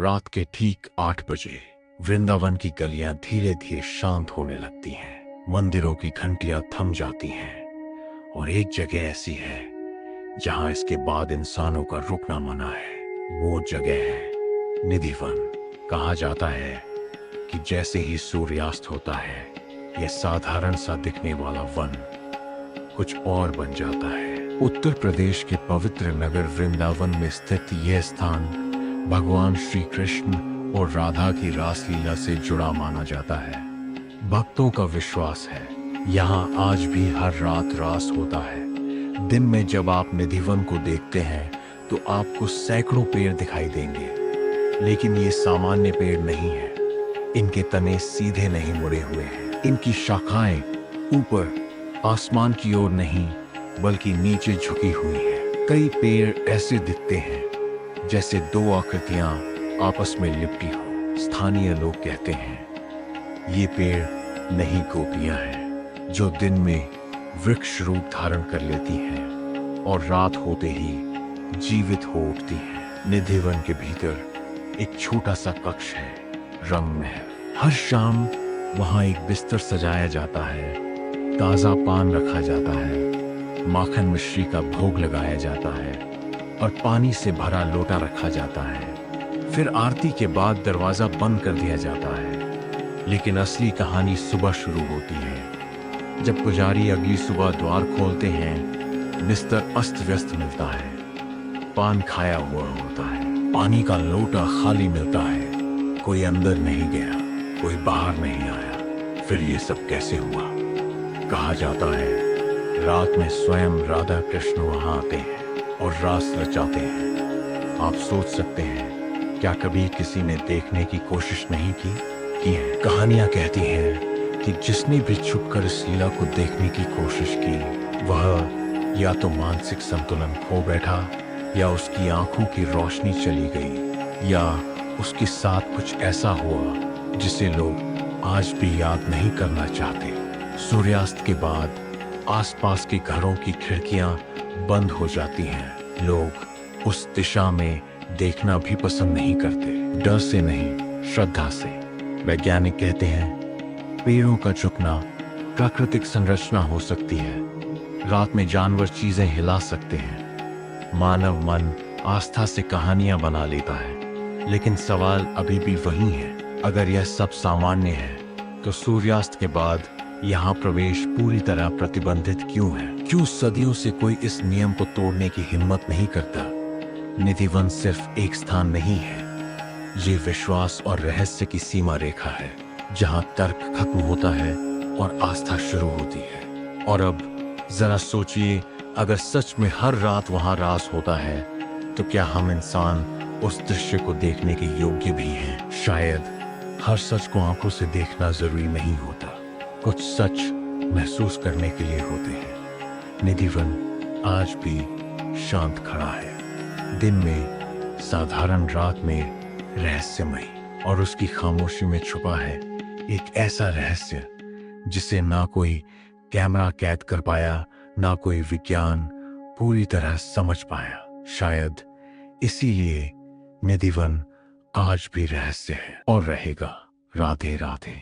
रात के ठीक 8 बजे वृंदावन की गलियां धीरे धीरे शांत होने लगती हैं। मंदिरों की घंटियां थम जाती हैं और एक जगह ऐसी है जहां इसके बाद इंसानों का रुकना मना है। वो जगह है निधिवन। कहा जाता है कि जैसे ही सूर्यास्त होता है यह साधारण सा दिखने वाला वन कुछ और बन जाता है। उत्तर प्रदेश के पवित्र नगर वृंदावन में स्थित यह स्थान भगवान श्री कृष्ण और राधा की रासलीला से जुड़ा माना जाता है। भक्तों का विश्वास है यहाँ आज भी हर रात रास होता है। दिन में जब आप निधिवन को देखते हैं तो आपको सैकड़ों पेड़ दिखाई देंगे, लेकिन ये सामान्य पेड़ नहीं है। इनके तने सीधे नहीं मुड़े हुए हैं। इनकी शाखाएं ऊपर आसमान की ओर नहीं बल्कि नीचे झुकी हुई हैं। कई पेड़ ऐसे दिखते हैं जैसे दो आकृतियां आपस में लिपटी हो। स्थानीय लोग कहते हैं ये पेड़ नहीं गोपियां हैं जो दिन में वृक्ष रूप धारण कर लेती हैं और रात होते ही जीवित हो उठती हैं। निधिवन के भीतर एक छोटा सा कक्ष है, रंग महल। हर शाम वहां एक बिस्तर सजाया जाता है, ताजा पान रखा जाता है, माखन मिश्री का भोग लगाया जाता है और पानी से भरा लोटा रखा जाता है। फिर आरती के बाद दरवाजा बंद कर दिया जाता है। लेकिन असली कहानी सुबह शुरू होती है। जब पुजारी अगली सुबह द्वार खोलते हैं, बिस्तर अस्त व्यस्त मिलता है, पान खाया हुआ होता है, पानी का लोटा खाली मिलता है। कोई अंदर नहीं गया, कोई बाहर नहीं आया। फिर ये सब कैसे हुआ? कहा जाता है रात में स्वयं राधा कृष्ण वहां आते हैं और रास रचाते हैं। आप सोच सकते हैं क्या कभी किसी ने देखने की कोशिश नहीं की है? कहानियां कहती हैं कि जिसने भी छुपकर इस लीला को देखने की कोशिश की वह या तो मानसिक संतुलन खो बैठा, या उसकी आंखों की रोशनी चली गई, या उसके साथ कुछ ऐसा हुआ जिसे लोग आज भी याद नहीं करना चाहते। सूर्यास्त के बाद आसपास के घरों की खिड़कियां बंद हो जाती हैं। लोग उस दिशा में देखना भी पसंद नहीं करते, डर से नहीं, श्रद्धा से। वैज्ञानिक कहते हैं पेड़ों का झुकना प्राकृतिक संरचना हो सकती है। रात में जानवर चीजें हिला सकते हैं। मानव मन आस्था से कहानियां बना लेता है। लेकिन सवाल अभी भी वही है, अगर यह सब सामान्य है तो सूर्यास्त के बाद यहाँ प्रवेश पूरी तरह प्रतिबंधित क्यों है? क्यों सदियों से कोई इस नियम को तोड़ने की हिम्मत नहीं करता? निधिवन सिर्फ एक स्थान नहीं है, ये विश्वास और रहस्य की सीमा रेखा है, जहाँ तर्क खत्म होता है और आस्था शुरू होती है। और अब जरा सोचिए, अगर सच में हर रात वहाँ रास होता है तो क्या हम इंसान उस दृश्य को देखने के योग्य भी हैं? शायद हर सच को आंखों से देखना जरूरी नहीं होता, कुछ सच महसूस करने के लिए होते हैं। निधिवन आज भी शांत खड़ा है, दिन में साधारण, रात में रहस्यमय। और उसकी खामोशी में छुपा है एक ऐसा रहस्य जिसे ना कोई कैमरा कैद कर पाया, ना कोई विज्ञान पूरी तरह समझ पाया। शायद इसीलिए निधिवन आज भी रहस्य है और रहेगा। राधे राधे।